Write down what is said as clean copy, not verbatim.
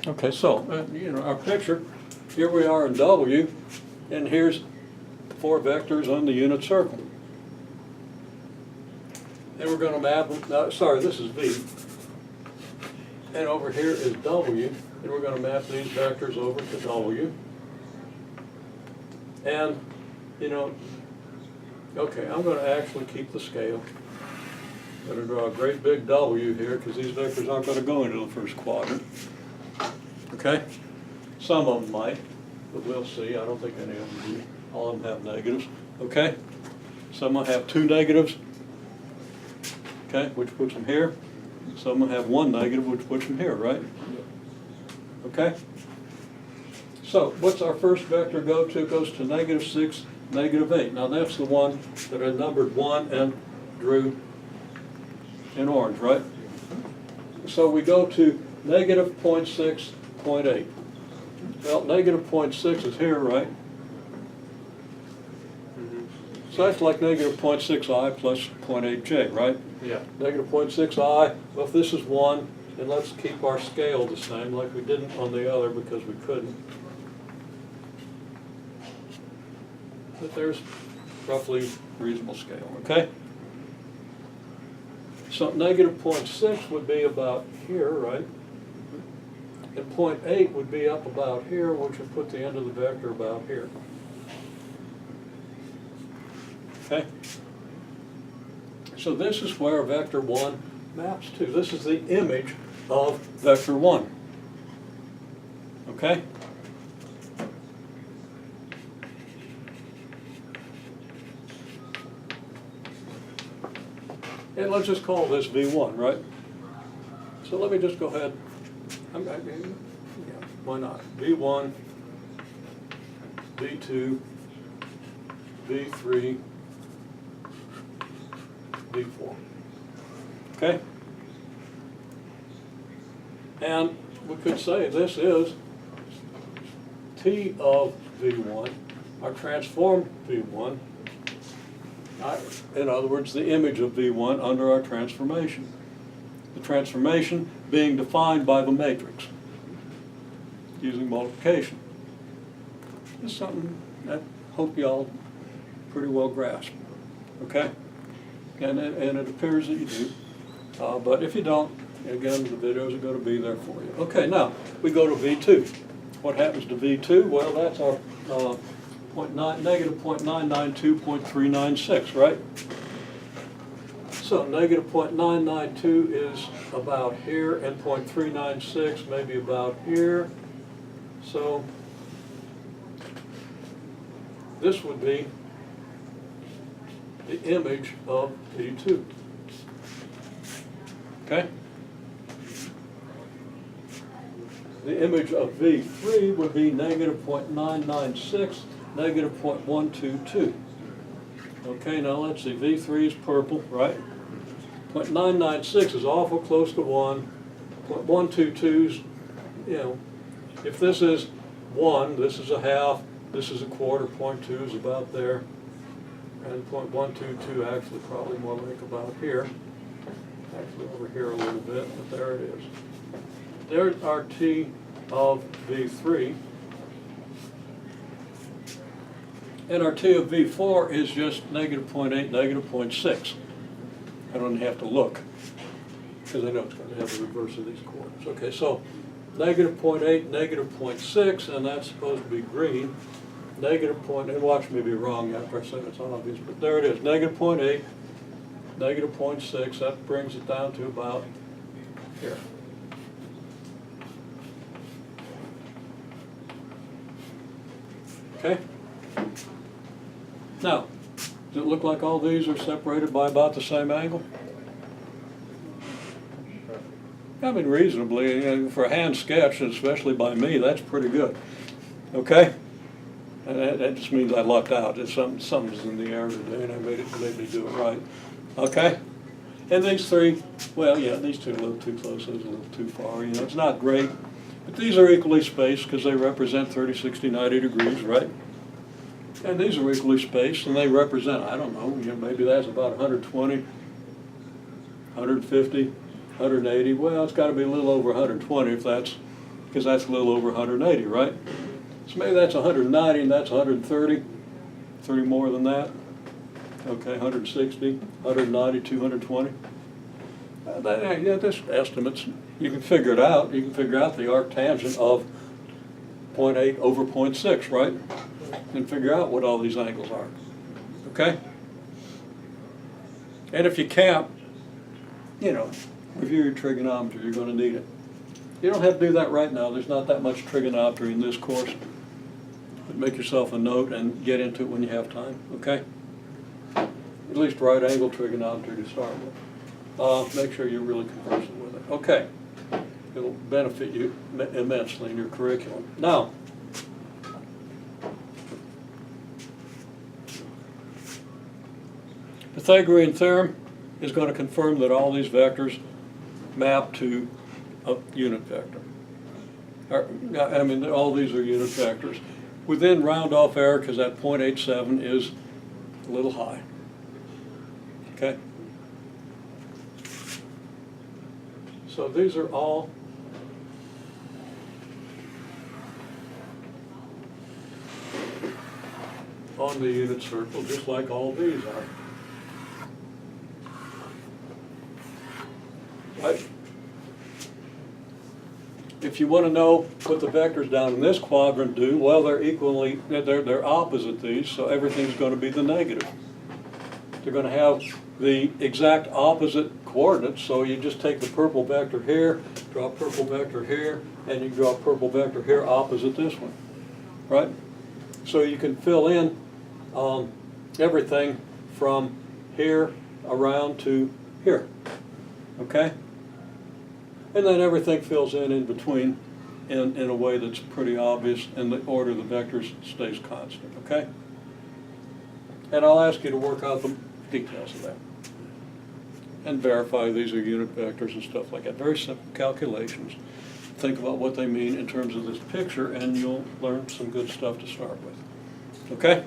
Okay, so, our picture, here we are in W, and here's 4 vectors on the unit circle. And we're going to map them, this is V. And over here is W, and we're going to map these vectors over to W. And, okay, I'm going to actually keep the scale. I'm going to draw a great big W here because these vectors aren't going to go into the first quadrant. Okay? Some of them might, but we'll see. I don't think any of them do. All of them have negatives. Okay? Some will have 2 negatives, okay, which puts them here. Some will have 1 negative, which puts them here, right? Okay? So what's our first vector go to? It goes to -6, -8. Now that's the one that I numbered 1 and drew in orange, right? So we go to -0.6, 0.8. Well, -0.6 is here, right? So that's like -0.6i plus 0.8j, right? Yeah. -0.6i, well, if this is 1, then let's keep our scale the same like we didn't on the other because we couldn't. But there's roughly reasonable scale, okay? So -0.6 would be about here, right? And 0.8 would be up about here, which would put the end of the vector about here. Okay? So this is where vector 1 maps to. This is the image of vector 1. Okay? And let's just call this V1, right? So let me just go ahead. Why not? V1, V2, V3, V4. Okay? And we could say this is T of V1, our transformed V1. In other words, the image of V1 under our transformation. The transformation being defined by the matrix using multiplication. It's something I hope y'all pretty well grasp. Okay? And it appears that you do. But if you don't, again, the videos are going to be there for you. Okay, now we go to V2. What happens to V2? Well, that's our -0.992, 0.396, right? So -0.992 is about here, and 0.396 maybe about here. So this would be the image of V2. Okay? The image of V3 would be -0.996, -0.122. Okay, now let's see, V3 is purple, right? 0.996 is awful close to 1. 0.122 is, if this is 1, this is a half, this is a quarter, 0.2 is about there. And 0.122 actually probably more like about here. Actually over here a little bit, but there it is. There's our T of V3. And our T of V4 is just -0.8, -0.6. I don't have to look, because I know it's going to have the reverse of these coordinates. Okay, so -0.8, -0.6, and that's supposed to be green. And watch me be wrong after I say it's obvious, but there it is, -0.8, -0.6, that brings it down to about here. Okay? Now, does it look like all these are separated by about the same angle? I mean, reasonably, for a hand sketch, and especially by me, that's pretty good. Okay? And that just means I lucked out. Something's in the air today, and I made me do it right. Okay? And these 3, well, yeah, these 2 are a little too close, those are a little too far. It's not great. But these are equally spaced because they represent 30, 60, 90 degrees, right? And these are equally spaced, and they represent, I don't know, maybe that's about 120, 150, 180. Well, it's got to be a little over 120 if that's because that's a little over 180, right? So maybe that's 190 and that's 130, 30 more than that. Okay, 160, 190, 220. Yeah, this estimates, you can figure it out. You can figure out the arc tangent of 0.8 over 0.6, right? And figure out what all these angles are, okay? And if you can't, you know, review your trigonometry, you're going to need it. You don't have to do that right now. There's not that much trigonometry in this course. But make yourself a note and get into it when you have time, okay? At least right angle trigonometry to start with. Make sure you're really conversant with it. Okay. It'll benefit you immensely in your curriculum. Now, Pythagorean theorem is going to confirm that all these vectors map to a unit vector. I mean, all these are unit vectors. Within round-off error, because that 0.87 is a little high. Okay? So these are all on the unit circle, just like all these are. Right? If you want to know what the vectors down in this quadrant do, well, they're opposite these, so everything's going to be the negative. They're going to have the exact opposite coordinates, so you just take the purple vector here, draw a purple vector here, and you draw a purple vector here opposite this one, right? So you can fill in everything from here around to here, okay? And then everything fills in between in a way that's pretty obvious, and the order of the vectors stays constant, okay? And I'll ask you to work out the details of that and verify these are unit vectors and stuff like that. Very simple calculations. Think about what they mean in terms of this picture, and you'll learn some good stuff to start with, okay?